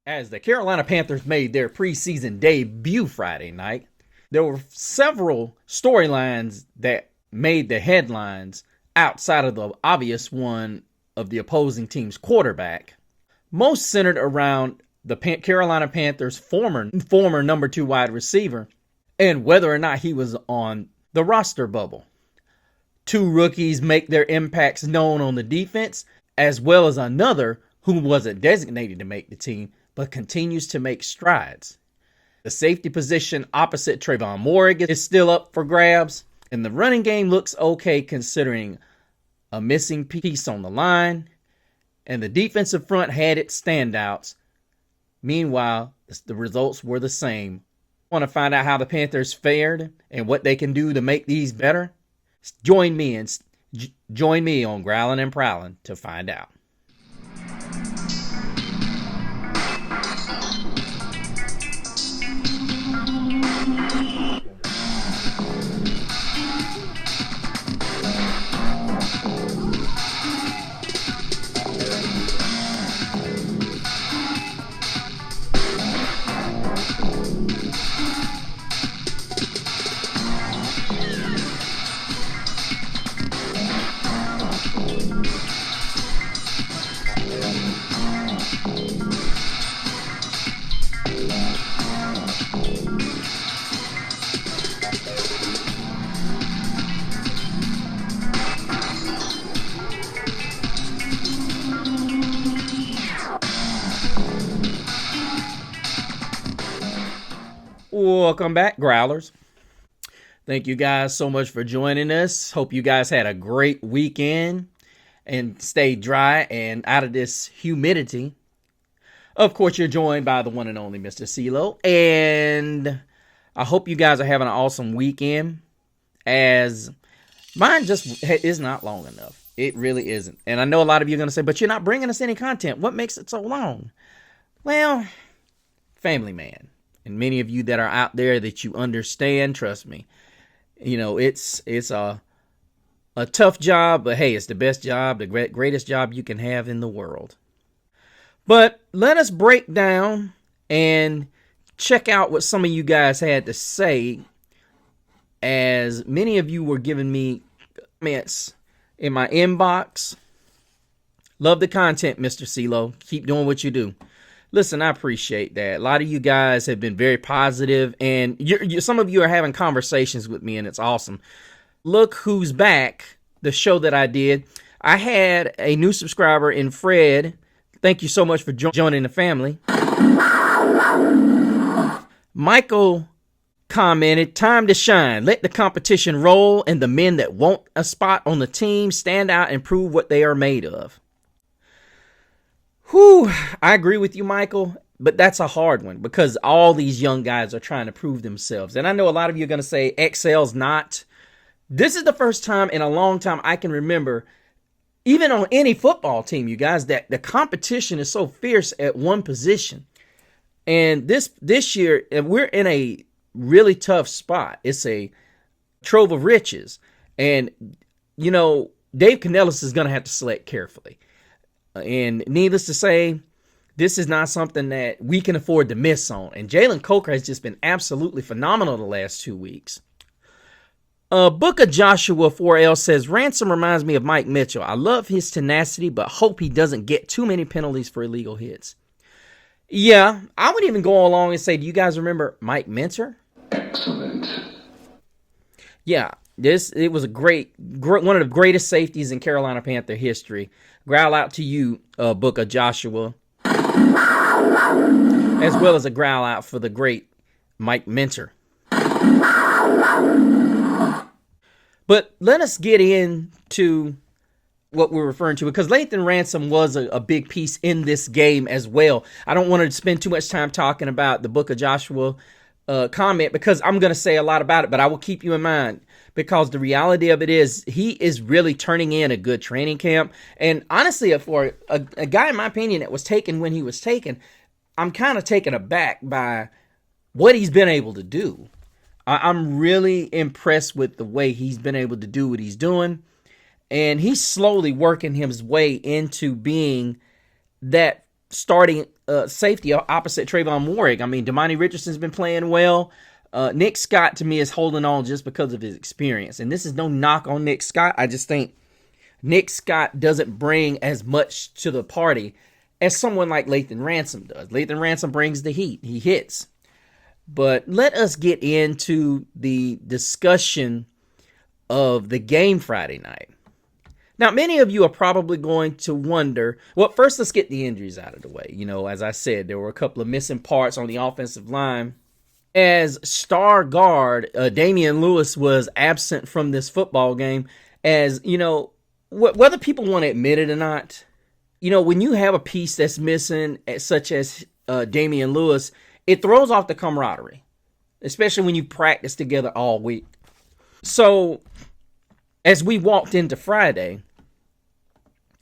As the Carolina Panthers made their preseason debut Friday night, there were several storylines that made the headlines outside of the obvious one of the opposing team's quarterback. Most centered around the Carolina Panthers' former number 2 wide receiver and whether or not he was on the roster bubble. 2 rookies make their impacts known on the defense, as well as another who wasn't designated to make the team, but continues to make strides. The safety position opposite Trayvon Morgan is still up for grabs, and the running game looks okay considering a missing piece on the line, and the defensive front had its standouts. Meanwhile, the results were the same. Want to find out how the Panthers fared and what they can do to make these better? Join me on Growlin' and Prowlin' to find out. Welcome back, Growlers. Thank you guys so much for joining us. Hope you guys had a great weekend and stayed dry and out of this humidity. Of course, you're joined by the one and only Mr. CeeLo, and I hope you guys are having an awesome weekend, as mine just is not long enough. It really isn't. And I know a lot of you are going to say, but you're not bringing us any content. What makes it so long? Well, family man. And many of you that are out there that you understand, trust me, you know, it's a tough job, but hey, it's the best job, the greatest job you can have in the world. But let us break down and check out what some of you guys had to say, as many of you were giving me comments in my inbox. Love the content, Mr. CeeLo. Keep doing what you do. Listen, I appreciate that. A lot of you guys have been very positive, and some of you are having conversations with me, and it's awesome. Look Who's Back, the show that I did. I had a new subscriber in Fred. Thank you so much for joining the family. Michael commented, "Time to shine. Let the competition roll, and the men that want a spot on the team stand out and prove what they are made of." Whew, I agree with you, Michael, but that's a hard one because all these young guys are trying to prove themselves. And I know a lot of you are going to say Excel's not. This is the first time in a long time I can remember, even on any football team, you guys, that the competition is so fierce at one position. And this year, we're in a really tough spot. It's a trove of riches. And, you know, Dave Canellis is going to have to select carefully. And needless to say, this is not something that we can afford to miss on. And Jalen Coker has just been absolutely phenomenal the last 2 weeks. Book of Joshua 4L says, "Ransom reminds me of Mike Mitchell. I love his tenacity, but hope he doesn't get too many penalties for illegal hits." Yeah, I would even go along and say, do you guys remember Mike Minter? Excellent. Yeah, it was a great, one of the greatest safeties in Carolina Panther history. Growl out to you, Book of Joshua, as well as a growl out for the great Mike Minter. But let us get into what we're referring to, because Lathan Ransom was a big piece in this game as well. I don't want to spend too much time talking about the Book of Joshua comment, because I'm going to say a lot about it, but I will keep you in mind, because the reality of it is he is really turning in a good training camp. And honestly, for a guy, in my opinion, that was taken when he was taken, I'm kind of taken aback by what he's been able to do. I'm really impressed with the way he's been able to do what he's doing. And he's slowly working his way into being that starting safety opposite Trayvon Moehrig. I mean, Damani Richardson's been playing well. Nick Scott, to me, is holding on just because of his experience. And this is no knock on Nick Scott. I just think Nick Scott doesn't bring as much to the party as someone like Lathan Ransom does. Lathan Ransom brings the heat. He hits. But let us get into the discussion of the game Friday night. Now, many of you are probably going to wonder, well, first let's get the injuries out of the way. You know, as I said, there were a couple of missing parts on the offensive line. As star guard, Damian Lewis was absent from this football game. As, you know, whether people want to admit it or not, you know, when you have a piece that's missing, such as Damian Lewis, it throws off the camaraderie, especially when you practice together all week. So, as we walked into Friday,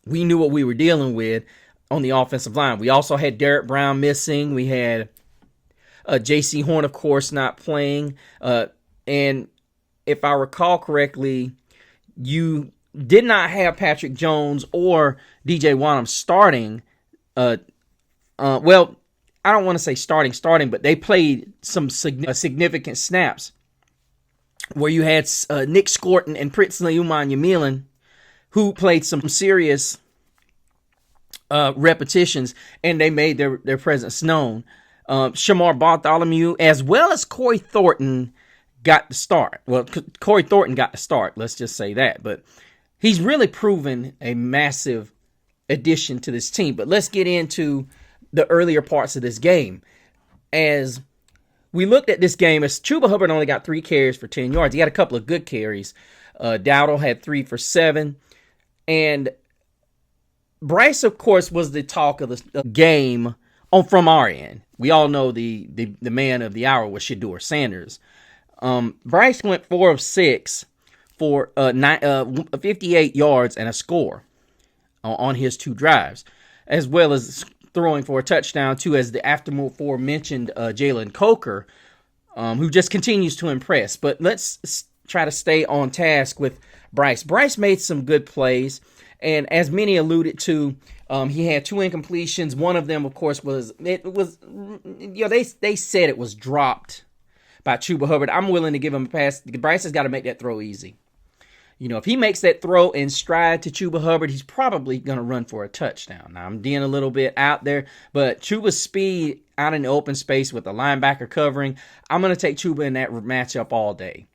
we knew what we were dealing with on the offensive line. We also had Derek Brown missing. We had J.C. Horn, of course, not playing. And if I recall correctly, you did not have Patrick Jones or DJ Wanham starting. Well, I don't want to say starting, but they played some significant snaps where you had Nick Scorton and Pritzley Umanyamilan, who played some serious repetitions, and they made their presence known. Shamar Bartholomew, as well as Corey Thornton, got the start. Well, Corey Thornton got the start, let's just say that. But he's really proven a massive addition to this team. But let's get into the earlier parts of this game. As we looked at this game, as Chuba Hubbard only got 3 carries for 10 yards. He had a couple of good carries. Dowdle had 3 for 7. And Bryce, of course, was the talk of the game from our end. We all know the man of the hour was Shedeur Sanders. Bryce went 4 of 6 for 58 yards and a score on his 2 drives, as well as throwing for a touchdown, too, as the aforementioned Jalen Coker, who just continues to impress. But let's try to stay on task with Bryce. Bryce made some good plays, and as many alluded to, he had 2 incompletions. One of them, of course, they said it was dropped by Chuba Hubbard. I'm willing to give him a pass. Bryce has got to make that throw easy. You know, if he makes that throw in stride to Chuba Hubbard, he's probably going to run for a touchdown. Now, I'm being a little bit out there, but Chuba's speed out in the open space with the linebacker covering, I'm going to take Chuba in that matchup all day.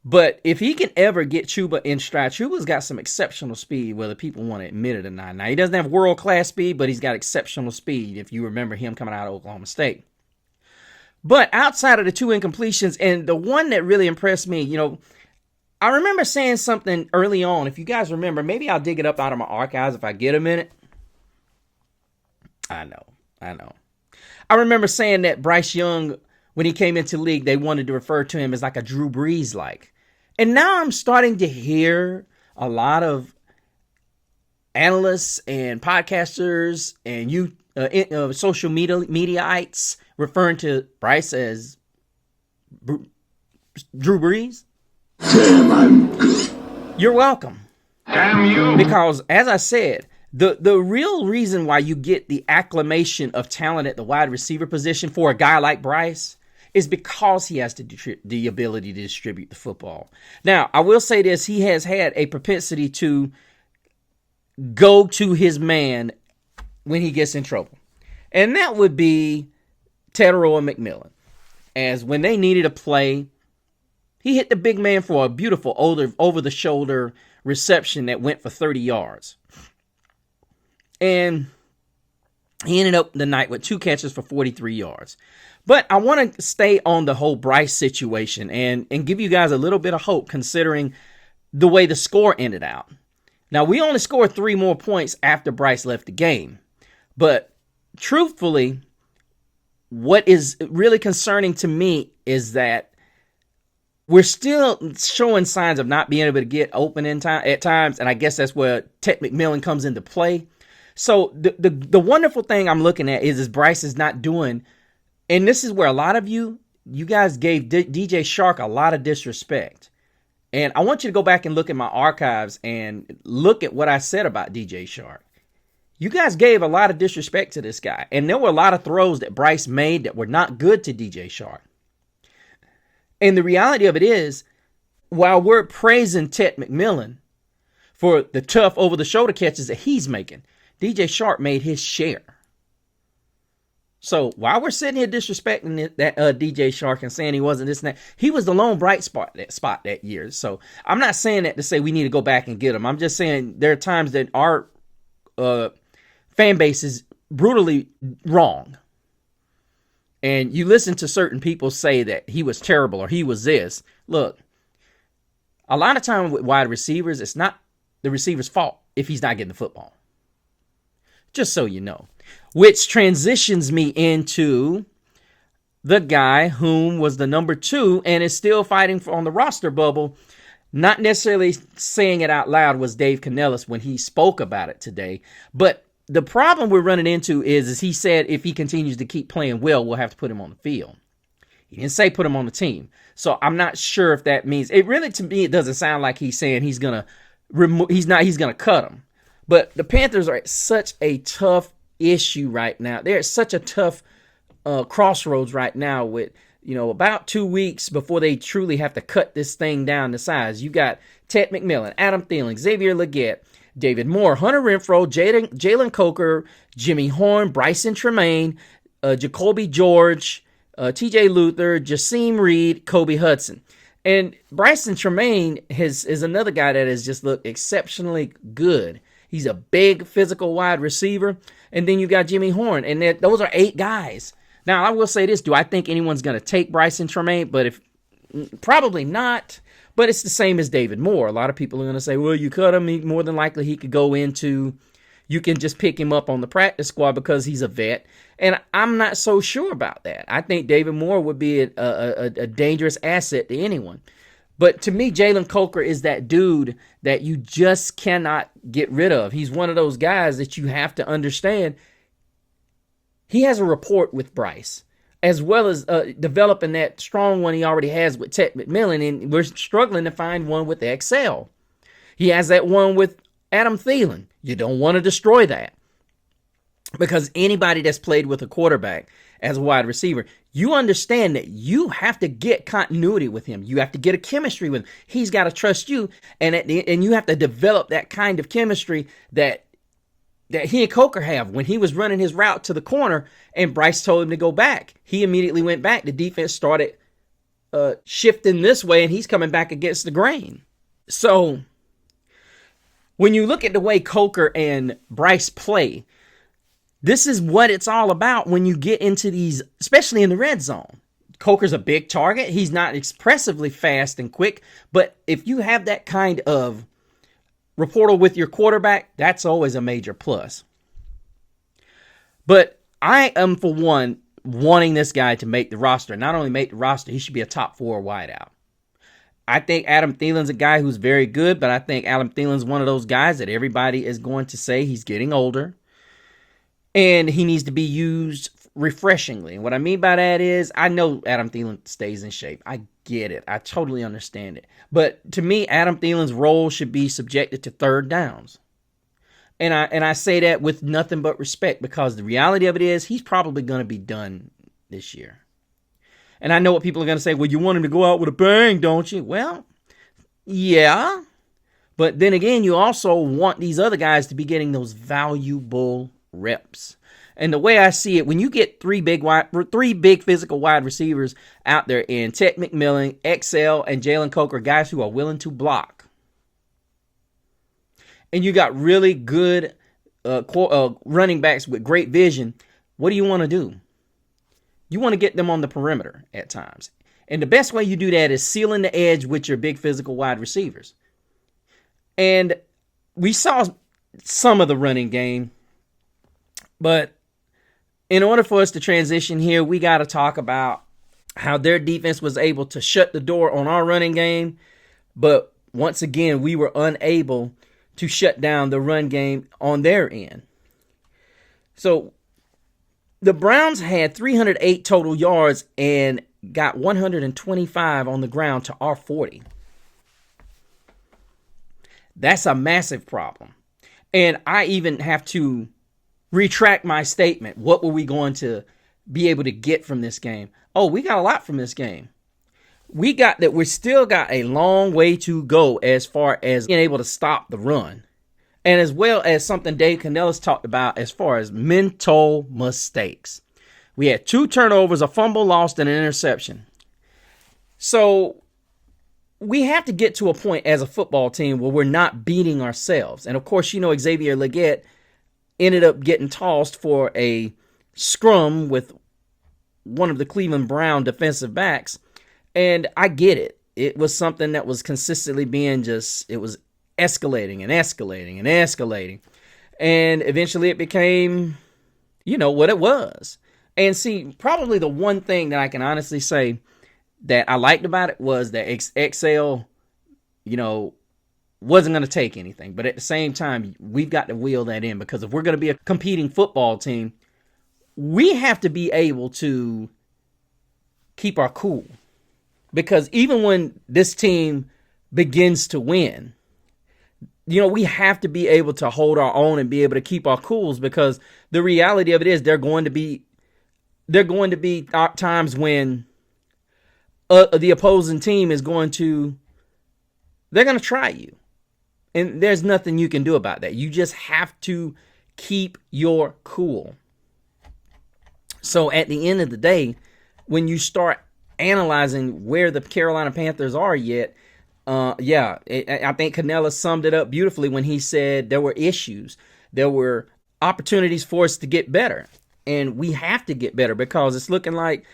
But if he can ever get Chuba in stride, Chuba's got some exceptional speed, whether people want to admit it or not. Now, he doesn't have world-class speed, but he's got exceptional speed, if you remember him coming out of Oklahoma State. But outside of the 2 incompletions, and the one that really impressed me, you know, I remember saying something early on. If you guys remember, maybe I'll dig it up out of my archives if I get a minute. I know. I remember saying that Bryce Young, when he came into the league, they wanted to refer to him as like a Drew Brees-like. And now I'm starting to hear a lot of analysts and podcasters and social mediaites referring to Bryce as Drew Brees. Damn, I'm good. You're welcome. Damn you. Because, as I said, the real reason why you get the acclamation of talent at the wide receiver position for a guy like Bryce is because he has the ability to distribute the football. Now, I will say this. He has had a propensity to go to his man when he gets in trouble. And that would be Tetero and McMillan. As when they needed a play, he hit the big man for a beautiful over-the-shoulder reception that went for 30 yards. And he ended up the night with 2 catches for 43 yards. But I want to stay on the whole Bryce situation and give you guys a little bit of hope considering the way the score ended out. Now, we only scored 3 more points after Bryce left the game. But truthfully, what is really concerning to me is that we're still showing signs of not being able to get open in time at times, and I guess that's where Ted McMillan comes into play. So the wonderful thing I'm looking at is Bryce is not doing, and this is where a lot of you guys gave DJ Shark a lot of disrespect. And I want you to go back and look at my archives and look at what I said about DJ Shark. You guys gave a lot of disrespect to this guy. And there were a lot of throws that Bryce made that were not good to DJ Shark. And the reality of it is, while we're praising Ted McMillan for the tough over-the-shoulder catches that he's making, DJ Shark made his share. So while we're sitting here disrespecting that DJ Shark and saying he wasn't this and that, he was the lone bright spot that year. So I'm not saying that to say we need to go back and get him. I'm just saying there are times that our fan base is brutally wrong. And you listen to certain people say that he was terrible or he was this. Look, a lot of time with wide receivers, it's not the receiver's fault if he's not getting the football. Just so you know. Which transitions me into the guy whom was the number 2 and is still fighting on the roster bubble. Not necessarily saying it out loud was Dave Canellis when he spoke about it today. But the problem we're running into is he said if he continues to keep playing well, we'll have to put him on the field. He didn't say put him on the team. So I'm not sure if that means it really, to me, it doesn't sound like he's saying he's going to cut him. But the Panthers are at such a tough issue right now. They're at such a tough crossroads right now with, about 2 weeks before they truly have to cut this thing down to size. You got Ted McMillan, Adam Thielen, Xavier Legette, David Moore, Hunter Renfrow, Jalen Coker, Jimmy Horn, Bryson Tremaine, Jacoby George, TJ Luther, Jasim Reed, Kobe Hudson. And Bryson Tremaine is another guy that has just looked exceptionally good. He's a big physical wide receiver. And then you got Jimmy Horn. And those are 8 guys. Now, I will say this. Do I think anyone's going to take Bryson Tremaine? Probably not. But it's the same as David Moore. A lot of people are going to say, well, you cut him. More than likely he could go into, you can just pick him up on the practice squad because he's a vet. And I'm not so sure about that. I think David Moore would be a dangerous asset to anyone. But to me, Jalen Coker is that dude that you just cannot get rid of. He's one of those guys that you have to understand. He has a rapport with Bryce, as well as developing that strong one he already has with Ted McMillan, and we're struggling to find one with XL. He has that one with Adam Thielen. You don't want to destroy that. Because anybody that's played with a quarterback as a wide receiver, you understand that you have to get continuity with him. You have to get a chemistry with him. He's got to trust you, and you have to develop that kind of chemistry that he and Coker have. When he was running his route to the corner and Bryce told him to go back, he immediately went back. The defense started shifting this way, and he's coming back against the grain. So when you look at the way Coker and Bryce play, this is what it's all about when you get into these, especially in the red zone. Coker's a big target. He's not expressively fast and quick, but if you have that kind of rapport with your quarterback, that's always a major plus. But I am, for one, wanting this guy to make the roster. Not only make the roster, he should be a top 4 wideout. I think Adam Thielen's a guy who's very good, but I think Adam Thielen's one of those guys that everybody is going to say he's getting older. And he needs to be used refreshingly. And what I mean by that is, I know Adam Thielen stays in shape. I get it. I totally understand it. But to me, Adam Thielen's role should be subjected to third downs. And I say that with nothing but respect, because the reality of it is he's probably going to be done this year. And I know what people are going to say, well, you want him to go out with a bang, don't you? Well, yeah. But then again, you also want these other guys to be getting those valuable reps. And the way I see it, when you get three big physical wide receivers out there in Ted McMillan, XL, and Jalen Coker, guys who are willing to block, and you got really good running backs with great vision, what do you want to do? You want to get them on the perimeter at times. And the best way you do that is sealing the edge with your big physical wide receivers. And we saw some of the running game, but in order for us to transition here, we got to talk about how their defense was able to shut the door on our running game. But once again, we were unable to shut down the run game on their end. So the Browns had 308 total yards and got 125 on the ground to our 40. That's a massive problem. And I even have to retract my statement. What were we going to be able to get from this game? Oh, we got a lot from this game. We still got a long way to go as far as being able to stop the run. And as well as something Dave Canellis talked about as far as mental mistakes. We had 2 turnovers, a fumble lost, and an interception. So we have to get to a point as a football team where we're not beating ourselves. And of course, Xavier Legette ended up getting tossed for a scrum with one of the Cleveland Brown defensive backs. And I get it. It was something that was consistently being it was escalating and escalating and escalating. And eventually it became, what it was. And see, probably the one thing that I can honestly say that I liked about it was that XL, wasn't going to take anything. But at the same time, we've got to wheel that in, because if we're going to be a competing football team, we have to be able to keep our cool. Because even when this team begins to win, we have to be able to hold our own and be able to keep our cools, because the reality of it is there are going to be times when the opposing team is they're going to try you. And there's nothing you can do about that. You just have to keep your cool. So at the end of the day, when you start analyzing where the Carolina Panthers are yet, I think Canella summed it up beautifully when he said there were issues. There were opportunities for us to get better. And we have to get better, because it's looking like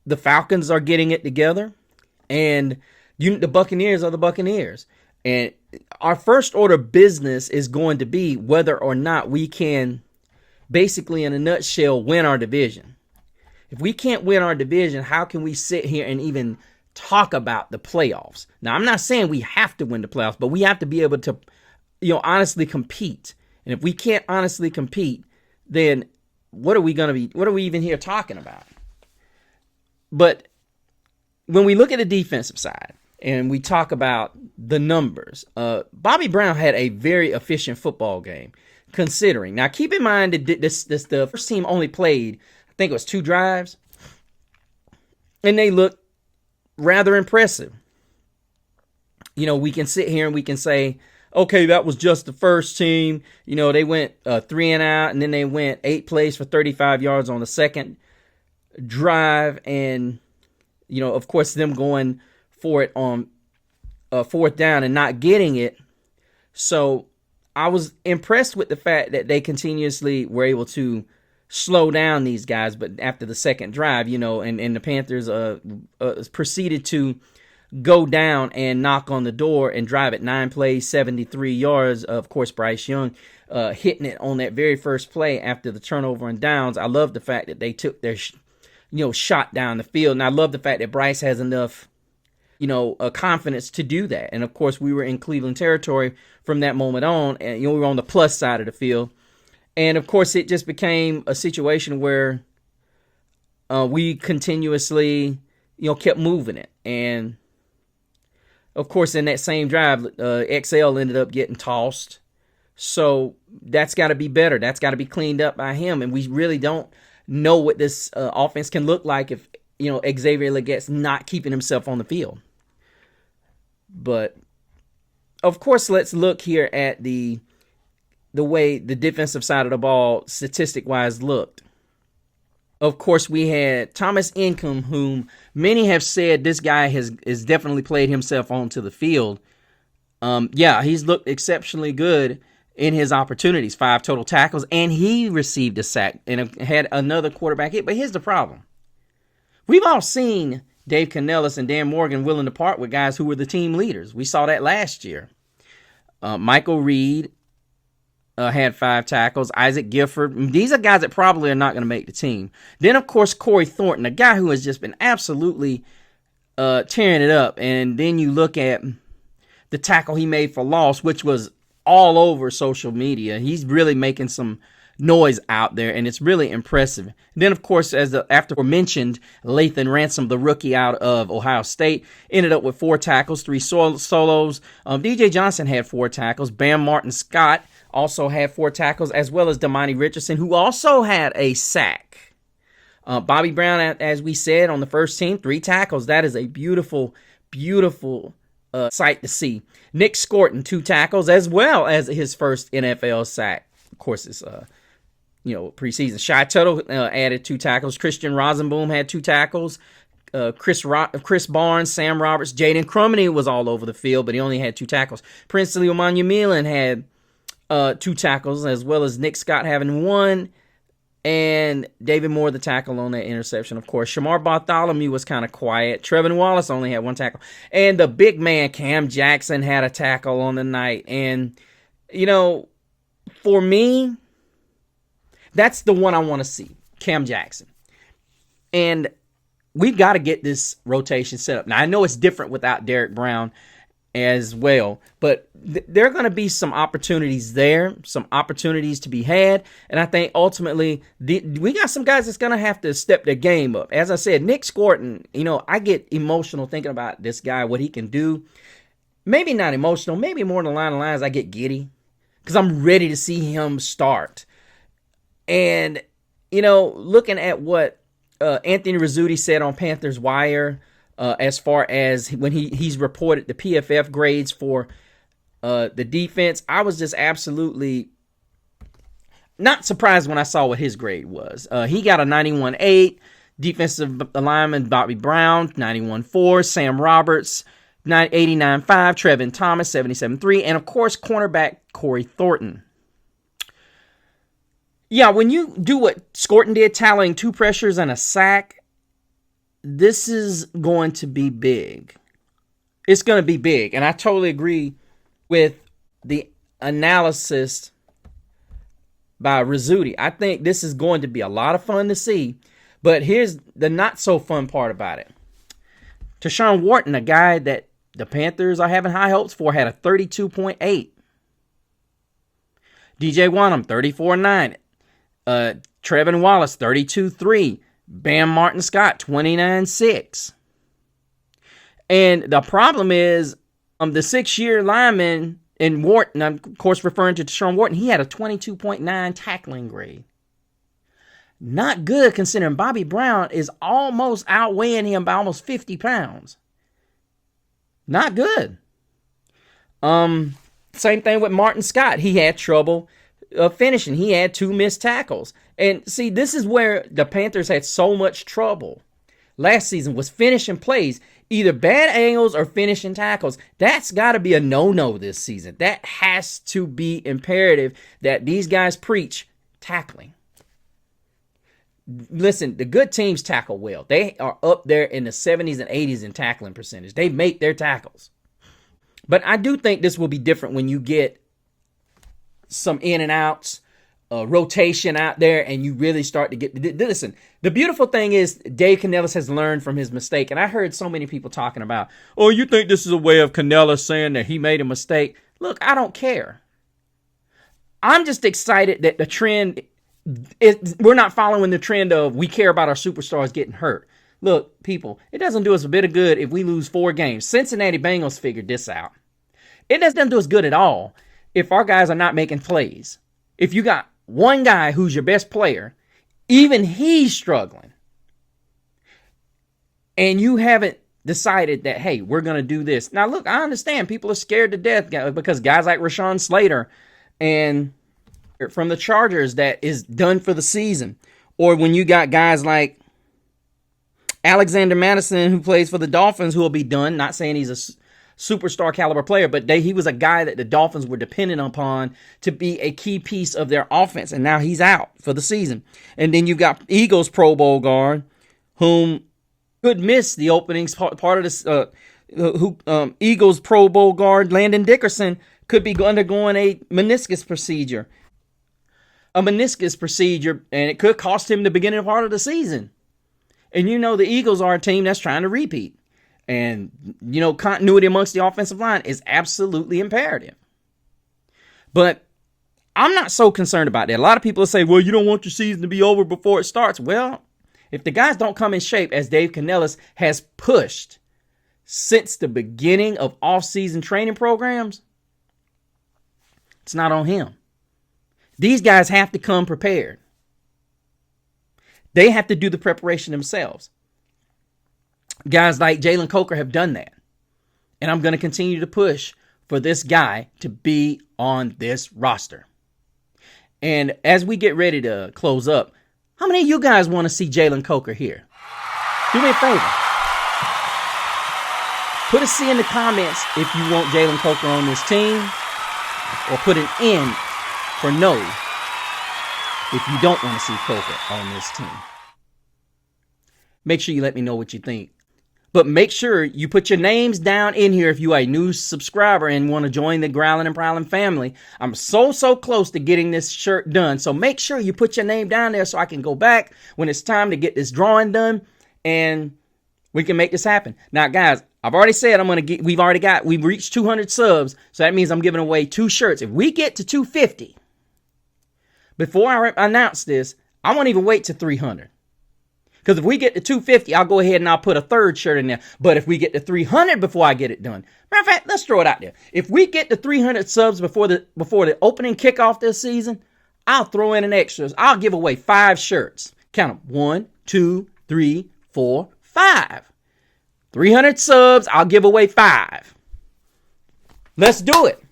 the Falcons are getting it together, and the Buccaneers are the Buccaneers. And our first order of business is going to be whether or not we can, basically in a nutshell, win our division. If we can't win our division, how can we sit here and even talk about the playoffs? Now, I'm not saying we have to win the playoffs, but we have to be able to, honestly compete. And if we can't honestly compete, then what are we even here talking about? But when we look at the defensive side and we talk about the numbers, Bobby Brown had a very efficient football game, considering. Now, keep in mind that the first team only played, I think it was 2 drives, and they looked rather impressive. We can sit here and we can say, okay, that was just the first team. They went 3 and out, and then they went 8 plays for 35 yards on the second drive. And, of course, them going for it on 4th down and not getting it. So I was impressed with the fact that they continuously were able to slow down these guys. But after the second drive, and the Panthers proceeded to go down and knock on the door and drive it 9 plays, 73 yards. Of course, Bryce Young hitting it on that very first play after the turnover and downs. I love the fact that they took their shot down the field. And I love the fact that Bryce has enough confidence to do that. And of course, we were in Cleveland territory from that moment on, and we were on the plus side of the field. And of course, it just became a situation where we continuously kept moving it. And of course, in that same drive, XL ended up getting tossed. So that's got to be better. That's got to be cleaned up by him. And we really don't know what this offense can look like if, Xavier Legette's not keeping himself on the field. But, of course, let's look here at the way the defensive side of the ball, statistic-wise, looked. Of course, we had Thomas Income, whom many have said this guy has definitely played himself onto the field. He's looked exceptionally good in his opportunities, 5 total tackles, and he received a sack and had another quarterback hit. But here's the problem. We've all seen Dave Canellis and Dan Morgan willing to part with guys who were the team leaders. We saw that last year. Michael Reed had 5 tackles. Isaac Gifford. These are guys that probably are not going to make the team. Then, of course, Corey Thornton, a guy who has just been absolutely tearing it up. And then you look at the tackle he made for loss, which was all over social media. He's really making some noise out there, and it's really impressive. And then, of course, as the aforementioned Lathan Ransom, the rookie out of Ohio State, ended up with 4 tackles, 3 solos. DJ Johnson had 4 tackles. Bam Martin Scott also had 4 tackles, as well as Damani Richardson, who also had a sack. Bobby Brown, as we said, on the first team, 3 tackles. That is a beautiful, beautiful sight to see. Nick Scorton, 2 tackles, as well as his first NFL sack. Of course, it's preseason. Shy Tuttle added 2 tackles. Christian Rosenboom had 2 tackles. Chris Barnes, Sam Roberts, Jaden Crumney was all over the field, but he only had 2 tackles. Princely Omanyamilan had 2 tackles, as well as Nick Scott having 1. And David Moore, the tackle on that interception, of course. Shamar Bartholomew was kind of quiet. Trevin Wallace only had 1 tackle. And the big man, Cam Jackson, had a tackle on the night. And, for me, that's the one I want to see, Cam Jackson. And we've got to get this rotation set up. Now, I know it's different without Derek Brown as well, but there are going to be some opportunities there, some opportunities to be had, and I think ultimately we got some guys that's going to have to step their game up. As I said, Nick Scorton, I get emotional thinking about this guy, what he can do. Maybe not emotional, maybe more along the lines I get giddy because I'm ready to see him start. And, looking at what Anthony Rizzuti said on Panthers Wire, as far as when he's reported the PFF grades for the defense, I was just absolutely not surprised when I saw what his grade was. He got a 91.8, defensive lineman Bobby Brown, 91.4, Sam Roberts, 89.5, Trevin Thomas, 77.3, and of course, cornerback Corey Thornton. Yeah, when you do what Scorton did, tallying 2 pressures and a sack, this is going to be big. It's going to be big. And I totally agree with the analysis by Rizzuti. I think this is going to be a lot of fun to see. But here's the not so fun part about it. Tershawn Wharton, a guy that the Panthers are having high hopes for, had a 32.8. DJ Wanham, 34.9. Trevin Wallace, 32.3. Bam Martin Scott, 29.6. And the problem is, the 6-year lineman in Wharton, I'm of course referring to Deshaun Wharton, he had a 22.9 tackling grade. Not good considering Bobby Brown is almost outweighing him by almost 50 pounds. Not good. Same thing with Martin Scott. He had trouble finishing. He had 2 missed tackles. And see, this is where the Panthers had so much trouble last season, was finishing plays, either bad angles or finishing tackles. That's got to be a no-no this season. That has to be imperative that these guys preach tackling. Listen, the good teams tackle well. They are up there in the 70s and 80s in tackling percentage. They make their tackles. But I do think this will be different when you get some in and outs, rotation out there, and you really start to get... Listen, the beautiful thing is Dave Canellis has learned from his mistake, and I heard so many people talking about, oh, you think this is a way of Canellis saying that he made a mistake? Look, I don't care. I'm just excited that the trend... we're not following the trend of we care about our superstars getting hurt. Look, people, it doesn't do us a bit of good if we lose 4 games. Cincinnati Bengals figured this out. It doesn't do us good at all if our guys are not making plays. If you got one guy who's your best player, even he's struggling, and you haven't decided that, hey, we're going to do this. Now, look, I understand people are scared to death because guys like Rashawn Slater and from the Chargers that is done for the season. Or when you got guys like Alexander Madison who plays for the Dolphins who will be done. Not saying he's a superstar caliber player, but he was a guy that the Dolphins were dependent upon to be a key piece of their offense, and now he's out for the season. And then you've got Eagles Pro Bowl guard, whom could miss the openings part of this. Eagles Pro Bowl guard Landon Dickerson could be undergoing a meniscus procedure. And it could cost him the beginning part of the season. And the Eagles are a team that's trying to repeat. And, continuity amongst the offensive line is absolutely imperative. But I'm not so concerned about that. A lot of people say, well, you don't want your season to be over before it starts. Well, if the guys don't come in shape, as Dave Canellis has pushed since the beginning of off-season training programs, it's not on him. These guys have to come prepared. They have to do the preparation themselves. Guys like Jalen Coker have done that. And I'm going to continue to push for this guy to be on this roster. And as we get ready to close up, how many of you guys want to see Jalen Coker here? Do me a favor. Put a C in the comments if you want Jalen Coker on this team, or put an N for no if you don't want to see Coker on this team. Make sure you let me know what you think. But make sure you put your names down in here if you are a new subscriber and want to join the Growlin' and Prowlin' family. I'm so close to getting this shirt done. So make sure you put your name down there so I can go back when it's time to get this drawing done and we can make this happen. Now, guys, I've already said we've reached 200 subs. So that means I'm giving away 2 shirts. If we get to 250, before I announce this, I won't even wait to 300. Because if we get to 250, I'll go ahead and I'll put a 3rd shirt in there. But if we get to 300 before I get it done, matter of fact, let's throw it out there. If we get to 300 subs before the opening kickoff this season, I'll throw in an extras. I'll give away 5 shirts. Count them. 1, 2, 3, 4, 5. 300 subs, I'll give away 5. Let's do it.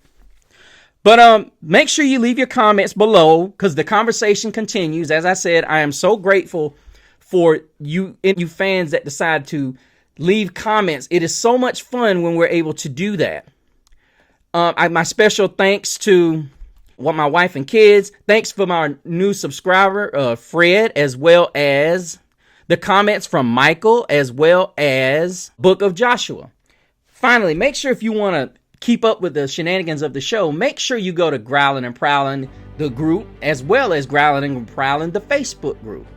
But make sure you leave your comments below because the conversation continues. As I said, I am so grateful for you fans that decide to leave comments. It is so much fun when we're able to do that. My special thanks to my wife and kids. Thanks for my new subscriber, Fred, as well as the comments from Michael, as well as Book of Joshua. Finally, make sure if you want to keep up with the shenanigans of the show, make sure you go to Growlin' and Prowlin', the group, as well as Growlin' and Prowlin', the Facebook group.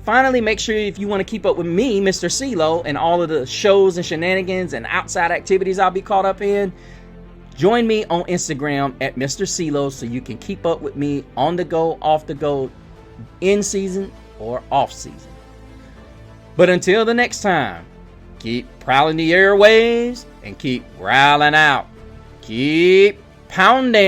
Finally, make sure if you want to keep up with me, Mr. CeeLo, and all of the shows and shenanigans and outside activities I'll be caught up in, join me on Instagram at Mr. CeeLo so you can keep up with me on the go, off the go, in season or off season. But until the next time, keep prowling the airwaves and keep growling out. Keep pounding.